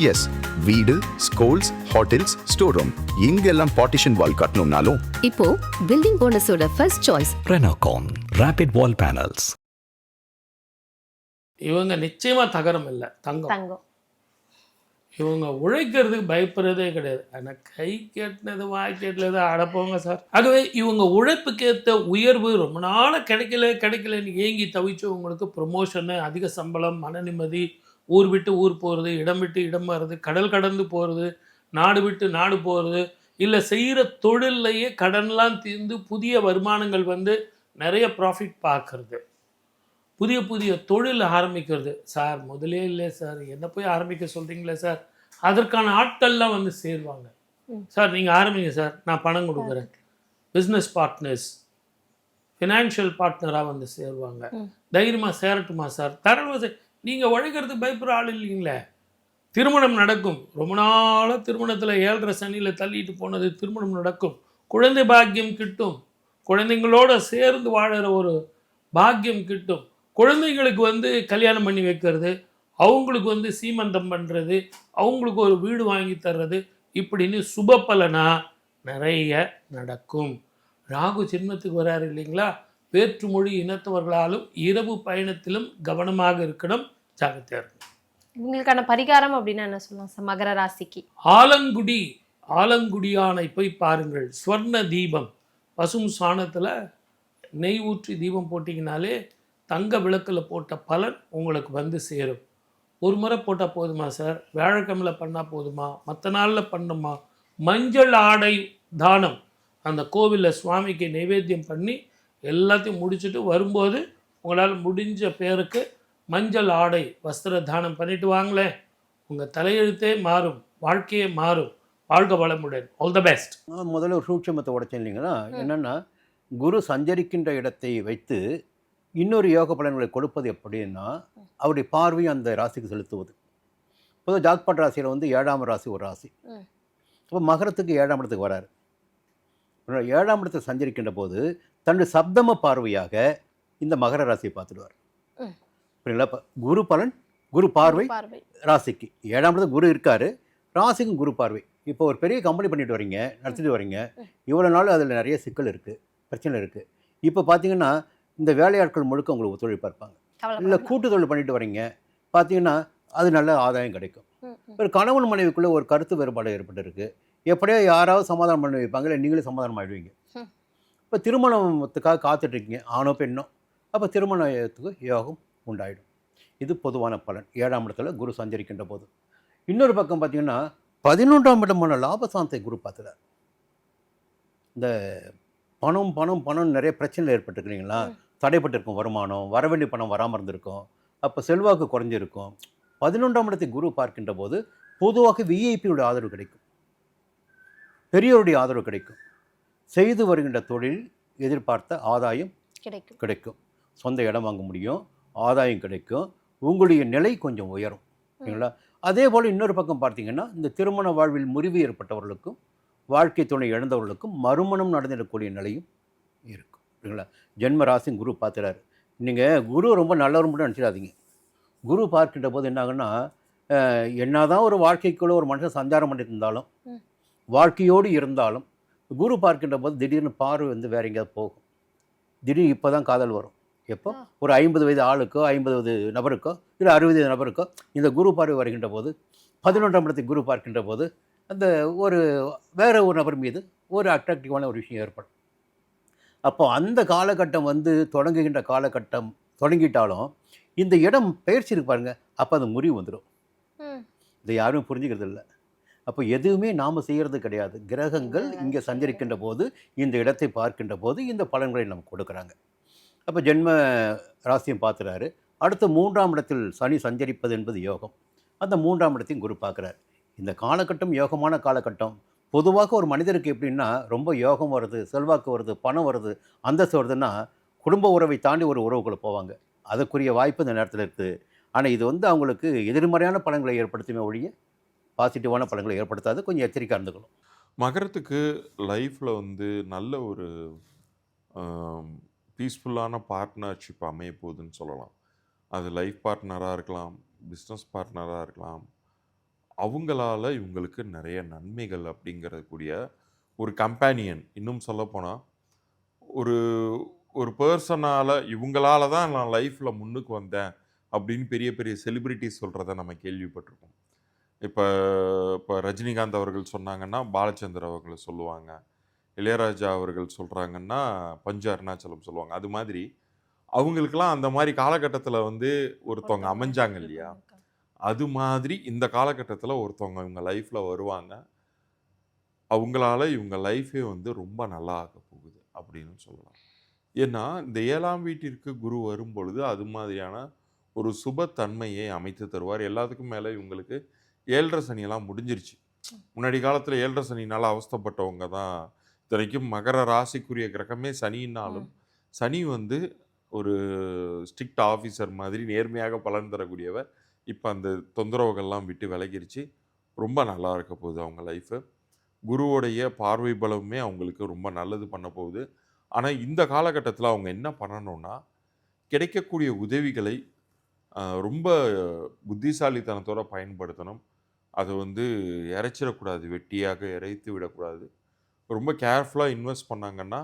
S, வீடு, schools, hotels, store room இங்கெல்லாம் partition wall கட்டணும்னாலும் இப்போ பில்டிங் ஓனர்ஸோட first choice Renocon Rapid Wall Panels. இவங்க நிச்சயமா தகரம் இல்லை, தங்கம். இவங்க உழைக்கிறதுக்கு பயப்படுறதே கிடையாது. ஆனால் கை கேட்டினது வாய் கேட்டது அடப்போங்க சார். ஆகவே இவங்க உழைப்புக்கேற்ற உயர்வு ரொம்ப நாளாக கிடைக்கலன்னு ஏங்கி தவிச்சவங்களுக்கு ப்ரொமோஷனு, அதிக சம்பளம், மன நிம்மதி, ஊர் விட்டு ஊர் போகிறது, இடம் விட்டு இடம் வர்றது, கடல் கடந்து போகிறது, நாடு விட்டு நாடு போகிறது, இல்லை செய்கிற தொழிலையே கடன்லாம் தீர்ந்து புதிய வருமானங்கள் வந்து நிறைய ப்ராஃபிட் பார்க்கறது, புதிய தொழில் ஆரம்பிக்கிறது. சார் முதலே இல்லை சார், என்ன போய் ஆரம்பிக்க சொல்கிறீங்களே சார், அதற்கான ஆட்கள்லாம் வந்து சேருவாங்க. சார் நீங்கள் ஆரம்பிங்க சார், நான் பணம் கொடுக்குறேன். பிஸ்னஸ் பார்ட்னர்ஸ், ஃபினான்ஷியல் பார்ட்னராக வந்து சேருவாங்க. தைரியமாக சேரட்டுமா சார், தரணும் சார். நீங்கள் உழைக்கிறதுக்கு பயப்படுற ஆள் இல்லைங்களே. திருமணம் நடக்கும். ரொம்ப நாளாக திருமணத்தில் 7.5 சனியில் தள்ளிட்டு போனது திருமணம் நடக்கும். குழந்தை பாக்கியம் கிட்டும். குழந்தைங்களோட சேர்ந்து வாழற ஒரு பாக்கியம் கிட்டும். குழந்தைங்களுக்கு வந்து கல்யாணம் பண்ணி வைக்கிறது, அவங்களுக்கு வந்து சீமந்தம் பண்ணுறது, அவங்களுக்கு ஒரு வீடு வாங்கி தர்றது, இப்படின்னு சுப பலனா நிறைய நடக்கும். ராகு ஜென்மத்துக்கு வராரு இல்லைங்களா. வேற்றுமொழி இனத்தவர்களாலும் இரவு பயணத்திலும் கவனமாக இருக்கணும், ஜாகிரதையா இருக்கணும். உங்களுக்கான பரிகாரம் அப்படின்னா என்ன சொல்லலாம் சார் மகர ராசிக்கு? ஆலங்குடியானை போய் பாருங்கள். ஸ்வர்ண தீபம், பசும் சாணத்தில் நெய் ஊற்றி தீபம் போட்டிங்கனாலே தங்க விளக்கில் போட்ட பலன் உங்களுக்கு வந்து சேரும். ஒரு முறை போட்டால் போதுமா சார்? வியாழக்கிழமையில் பண்ணால் போதுமா? மற்ற நாளில் பண்ணுமா? மஞ்சள் ஆடை தானம் அந்த கோவிலில் சுவாமிக்கு நைவேத்தியம் பண்ணி எல்லாத்தையும் முடிச்சுட்டு வரும்போது உங்களால் முடிஞ்ச பேருக்கு மஞ்சள் ஆடை வஸ்திர தானம் பண்ணிட்டு வாங்களேன். உங்கள் தலையெழுத்தே மாறும், வாழ்க்கையே மாறும். வாழ்க வளமுடன். All the best. முதல்ல ஒரு சூட்சமத்தை உடைச்சேன் இல்லைங்களா. என்னென்னா, குரு சஞ்சரிக்கின்ற இடத்தை வைத்து இன்னொரு யோக பலன்களை கொடுப்பது எப்படின்னா, அவருடைய பார்வையும் அந்த ராசிக்கு செலுத்துவது. பொதுவாக ஜாக்பாட் ராசியில் வந்து 7ஆம் ராசி ஒரு ராசி. இப்போ மகரத்துக்கு 7ஆம் இடத்துக்கு வராரு. 7ஆம் இடத்தை சஞ்சரிக்கின்ற போது தன்னுடைய சப்தம பார்வையாக இந்த மகர ராசியை பார்த்துடுவார். புரியுங்களா? இப்போ குரு பலன், குரு பார்வை ராசிக்கு. 7ஆம் இடத்துல குரு இருக்காரு, ராசிக்கும் குரு பார்வை. இப்போ ஒரு பெரிய கம்பெனி பண்ணிட்டு வரீங்க, நடத்திட்டு வரீங்க. இவ்வளோ நாள் அதில் நிறைய சிக்கல் இருக்குது, பிரச்சனை இருக்குது. இப்போ பார்த்தீங்கன்னா இந்த வேலையாட்கள் முழுக்க உங்களுக்கு ஒத்துழைப்பாக இருப்பாங்க. இல்லை கூட்டு தொழில் பண்ணிட்டு வரீங்க, பார்த்தீங்கன்னா அது நல்ல ஆதாயம் கிடைக்கும். ஒரு கணவன் மனைவிக்குள்ளே ஒரு கருத்து வேறுபாடு ஏற்பட்டுருக்கு. எப்படியோ யாராவது சமாதானம் பண்ணி வைப்பாங்க, இல்லை நீங்களே சமாதானம் ஆகிடுவீங்க. இப்போ திருமணத்துக்காக காத்துட்ருக்கீங்க, ஆணோ பெண்ணோ. அப்போ திருமணத்துக்கு யோகம் உண்டாயிடும். இது பொதுவான பலன் 7ஆம் இடத்துல குரு சஞ்சரிக்கின்ற போது. இன்னொரு பக்கம் பார்த்தீங்கன்னா 11ஆம் இடமான லாபசாந்தை குரு பார்த்துறார். இந்த பணம் நிறைய பிரச்சனைகள் ஏற்பட்டுருக்குறீங்களா, தடைப்பட்டிருக்கும் வருமானம், வரவேண்டிய பணம் வராமல் இருந்திருக்கும், அப்போ செல்வாக்கு குறைஞ்சிருக்கும். 11ஆம் இடத்தை குரு பார்க்கின்ற போது பொதுவாக விஐபியோட ஆதரவு கிடைக்கும், பெரியோருடைய ஆதரவு கிடைக்கும். செய்து வருகின்ற தொழில் எதிர்பார்த்த ஆதாயம் கிடைக்கும். சொந்த இடம் வாங்க முடியும், ஆதாயம் கிடைக்கும், உங்களுடைய நிலை கொஞ்சம் உயரும். சரிங்களா? அதே போல் இன்னொரு பக்கம் பார்த்தீங்கன்னா, இந்த திருமண வாழ்வில் முறிவு ஏற்பட்டவர்களுக்கும் வாழ்க்கை துணை இழந்தவர்களுக்கும் மறுமணம் நடந்திடக்கூடிய நிலையும் இருக்கும். சரிங்களா? ஜென்ம ராசியும் குரு பார்த்துறாரு. நீங்கள் குரு ரொம்ப நல்லவர் மட்டும் நினச்சிடாதீங்க. குரு பார்க்கின்ற போது என்னாகுன்னா, என்னதான் ஒரு வாழ்க்கைக்குள்ளே ஒரு மனுஷன் சஞ்சாரம் பண்ணிட்டு இருந்தாலும், வாழ்க்கையோடு இருந்தாலும், குரு பார்க்கின்ற போது திடீர்னு பார்வை வந்து வேற எங்கேயாவது போகும். திடீர்னு இப்போ தான் காதல் வரும். எப்போ ஒரு 50 வயது ஆளுக்கோ, 50 நபருக்கோ, இல்லை 60 நபருக்கோ இந்த குரு பார்வை வருகின்ற போது, 11ஆம் இடத்தை குரு பார்க்கின்ற போது அந்த ஒரு வேற ஒரு நபர் மீது ஒரு அட்ராக்டிவான ஒரு விஷயம் ஏற்படும். அப்போ அந்த காலகட்டம் வந்து தொடங்குகின்ற காலகட்டம் தொடங்கிட்டாலும் இந்த இடம் பயிற்சி இருக்கு பாருங்க, அப்போ அந்த முறிவு வந்துடும். இதை யாரும் புரிஞ்சுக்கிறது இல்லை. அப்போ எதுவுமே நாம் செய்கிறது கிடையாது. கிரகங்கள் இங்கே சஞ்சரிக்கின்ற போது, இந்த இடத்தை பார்க்கின்ற போது இந்த பலன்களை நமக்கு கொடுக்குறாங்க. அப்போ ஜென்ம ராசியும் பார்த்துறாரு. அடுத்து 3ஆம் இடத்தில் சனி சஞ்சரிப்பது என்பது யோகம். அந்த 3ஆம் இடத்தையும் குரு பார்க்குறாரு. இந்த காலகட்டம் யோகமான காலகட்டம். பொதுவாக ஒரு மனிதருக்கு எப்படின்னா, ரொம்ப யோகம் வருது, செல்வாக்கு வருது, பணம் வருது, அந்தஸ்து வருதுன்னா குடும்ப உறவை தாண்டி ஒரு உறவுக்குள்ளே போவாங்க. அதுக்குரிய வாய்ப்பு இந்த நேரத்தில் இருக்குது. ஆனால் இது வந்து அவங்களுக்கு எதிர்மறையான பலன்களை ஏற்படுத்துமே ஒழிய பாசிட்டிவான பலன்களை ஏற்படுத்தாது. கொஞ்சம் எச்சரிக்கையாக இருந்துக்கணும். மகரத்துக்கு லைஃப்பில் வந்து நல்ல ஒரு பீஸ்ஃபுல்லான பார்ட்னர்ஷிப் அமைய போகுதுன்னு சொல்லலாம். அது லைஃப் பார்ட்னராக இருக்கலாம், பிஸ்னஸ் பார்ட்னராக இருக்கலாம். அவங்களால இவங்களுக்கு நிறைய நன்மைகள் அப்படிங்கிறது கூடிய ஒரு கம்பேனியன், இன்னும் சொல்லப்போனால் ஒரு ஒரு பர்சனால் இவங்களால தான் நான் லைஃப்பில் முன்னுக்கு வந்தேன் அப்படின்னு பெரிய பெரிய செலிபிரிட்டிஸ் சொல்கிறத நம்ம கேள்விப்பட்டிருக்கோம். இப்போ இப்போ ரஜினிகாந்த் அவர்கள் சொன்னாங்கன்னா பாலச்சந்தர் அவர்களை சொல்லுவாங்க, இளையராஜா அவர்கள் சொல்கிறாங்கன்னா பஞ்சு அருணாச்சலம் சொல்லுவாங்க. அது மாதிரி அவங்களுக்கெல்லாம் அந்த மாதிரி காலகட்டத்தில் வந்து ஒருத்தவங்க அமைஞ்சாங்க இல்லையா, அது மாதிரி இந்த காலகட்டத்தில் ஒருத்தவங்க இவங்க லைஃப்பில் வருவாங்க, அவங்களால இவங்க லைஃபே வந்து ரொம்ப நல்லா ஆக போகுது அப்படின்னு சொல்லலாம். ஏன்னா இந்த 7ஆம் வீட்டிற்கு குரு வரும் பொழுது அது மாதிரியான ஒரு சுபத்தன்மையை அமைத்து தருவார். எல்லாத்துக்கும் மேலே இவங்களுக்கு 7.5 சனியெல்லாம் முடிஞ்சிருச்சு. முன்னாடி காலத்தில் 7.5 சனினால் அவஸ்தைப்பட்டவங்க தான். இத்தனைக்கும் மகர ராசிக்குரிய கிரகமே சனின்னாலும் சனி வந்து ஒரு ஸ்ட்ரிக்ட் ஆஃபீஸர் மாதிரி நேர்மையாக பலன் தரக்கூடியவர். இப்போ அந்த தொந்தரவுகள்லாம் விட்டு விலகிருச்சு. ரொம்ப நல்லா இருக்க போகுது அவங்க லைஃபு. குருவோடைய பார்வை பலமுமே அவங்களுக்கு ரொம்ப நல்லது பண்ண போகுது. ஆனால் இந்த காலகட்டத்தில் அவங்க என்ன பண்ணணும்னா, கிடைக்கக்கூடிய உதவிகளை ரொம்ப புத்திசாலித்தனத்தோடு பயன்படுத்தணும். அதை வந்து இறைச்சிடக்கூடாது, வெட்டியாக இறைத்து விடக்கூடாது. ரொம்ப கேர்ஃபுல்லாக இன்வெஸ்ட் பண்ணாங்கன்னா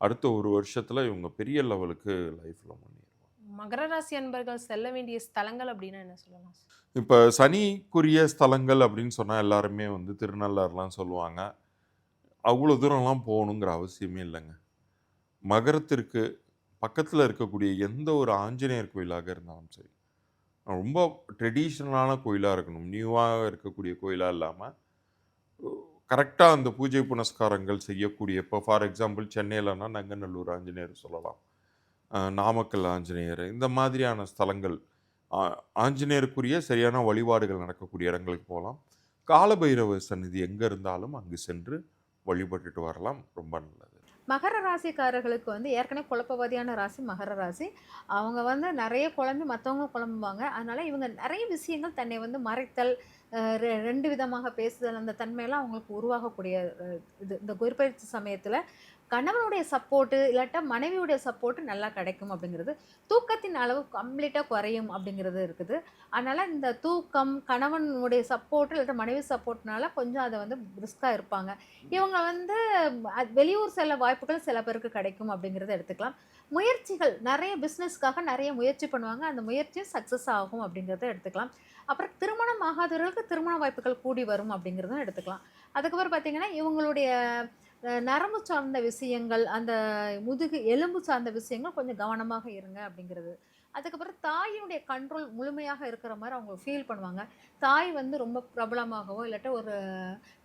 அடுத்த ஒரு வருஷத்தில் இவங்க பெரிய லெவலுக்கு லைஃப்பில் முன்னேறுவாங்க. மகர ராசி அன்பர்கள் செல்ல வேண்டிய ஸ்தலங்கள் அப்படின்னா என்ன சொல்லலாம்? இப்போ சனிக்குரிய ஸ்தலங்கள் அப்படின்னு சொன்னால் எல்லாருமே வந்து திருநள்ளாறுலாம் சொல்லுவாங்க. அவ்வளோ தூரம்லாம் போகணுங்கிற அவசியமே இல்லைங்க. மகரத்திற்கு பக்கத்தில் இருக்கக்கூடிய எந்த ஒரு ஆஞ்சநேயர் கோயிலாக இருந்தாலும் சரி, ரொம்ப ட்ரெடிஷ்னலான கோயிலாக இருக்கணும், நியூவாக இருக்கக்கூடிய கோயிலாக இல்லாமல் கரெக்டாக அந்த பூஜை புனஸ்காரங்கள் செய்யக்கூடிய, இப்போ ஃபார் எக்ஸாம்பிள் சென்னையிலனா நங்கநல்லூர் ஆஞ்சநேயர் சொல்லலாம், நாமக்கல் ஆஞ்சநேயர், இந்த மாதிரியான ஸ்தலங்கள் ஆஞ்சநேயருக்குரிய சரியான வழிபாடுகள் நடக்கக்கூடிய இடங்களுக்கு போகலாம். காலபைரவர் சந்நிதி எங்கே இருந்தாலும் அங்கு சென்று வழிபட்டுட்டு வரலாம். ரொம்ப நல்லது. மகர ராசிக்காரர்களுக்கு வந்து ஏற்கனவே குழப்பவாதியான ராசி மகர ராசி. அவங்க வந்து நிறைய குழம்பி மற்றவங்க குழம்புவாங்க. அதனால இவங்க நிறைய விஷயங்கள் தன்னை வந்து மறைத்தல், 2 விதமாக பேசுதல், அந்த தன்மையெல்லாம் அவங்களுக்கு உருவாகக்கூடிய இது இந்த குருப்பெயர்ச்சி சமயத்தில் கணவனுடைய சப்போர்ட்டு இல்லாட்டா மனைவியுடைய சப்போர்ட்டு நல்லா கிடைக்கும் அப்படிங்கிறது. தூக்கத்தின் அளவு கம்ப்ளீட்டாக குறையும் அப்படிங்கிறது இருக்குது. அதனால் இந்த தூக்கம், கணவனுடைய சப்போர்ட்டு இல்லாட்டா மனைவி சப்போர்ட்னால கொஞ்சம் அதை வந்து ரிஸ்க்காக இருப்பாங்க. இவங்க வந்து வெளியூர் செல்ல வாய்ப்புகள் சில பேருக்கு கிடைக்கும் அப்படிங்கிறத எடுத்துக்கலாம். முயற்சிகள் நிறைய பிஸ்னஸ்க்காக நிறைய முயற்சி பண்ணுவாங்க, அந்த முயற்சி சக்ஸஸ் ஆகும் அப்படிங்கிறத எடுத்துக்கலாம். அப்புறம் திருமணம் ஆகாதவர்களுக்கு திருமண வாய்ப்புகள் கூடி வரும் அப்படிங்கிறதும் எடுத்துக்கலாம். அதுக்கப்புறம் பார்த்திங்கன்னா இவங்களுடைய நரம்பு சார்ந்த விஷயங்கள், அந்த முதுகு எலும்பு சார்ந்த விஷயங்கள் கொஞ்சம் கவனமாக இருங்க அப்படிங்கிறது. அதுக்கப்புறம் தாயினுடைய கண்ட்ரோல் முழுமையாக இருக்கிற மாதிரி அவங்க ஃபீல் பண்ணுவாங்க. தாய் வந்து ரொம்ப பிரபலமாகவோ இல்லாட்ட ஒரு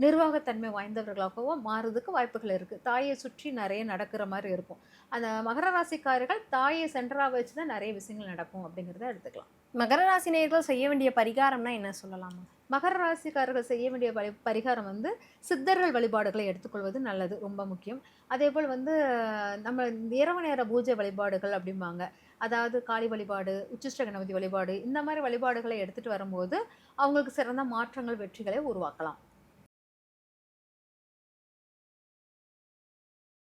நிர்வாகத்தன்மை வாய்ந்தவர்களாகவோ மாறுறதுக்கு வாய்ப்புகள் இருக்குது. தாயை சுற்றி நிறைய நடக்கிற மாதிரி இருக்கும். அந்த மகர ராசிக்காரர்கள் தாயை சென்டராக வச்சு தான் நிறைய விஷயங்கள் நடக்கும் அப்படிங்கிறத எடுத்துக்கலாம். மகர ராசி நேயர்கள் செய்ய வேண்டிய பரிகாரம்னா என்ன சொல்லலாமா? மகர ராசிக்காரர்கள் செய்ய வேண்டிய பரிகாரம் வந்து சித்தர்கள் வழிபாடுகளை எடுத்துக்கொள்வது நல்லது, ரொம்ப முக்கியம். அதே போல் வந்து நம்ம இரவு நேர பூஜை வழிபாடுகள் அப்படிம்பாங்க, அதாவது காளி வழிபாடு, உச்சிஷ்ட கணபதி வழிபாடு, இந்த மாதிரி வழிபாடுகளை எடுத்துகிட்டு வரும்போது அவங்களுக்கு சிறந்த மாற்றங்கள், வெற்றிகளை உருவாக்கலாம்.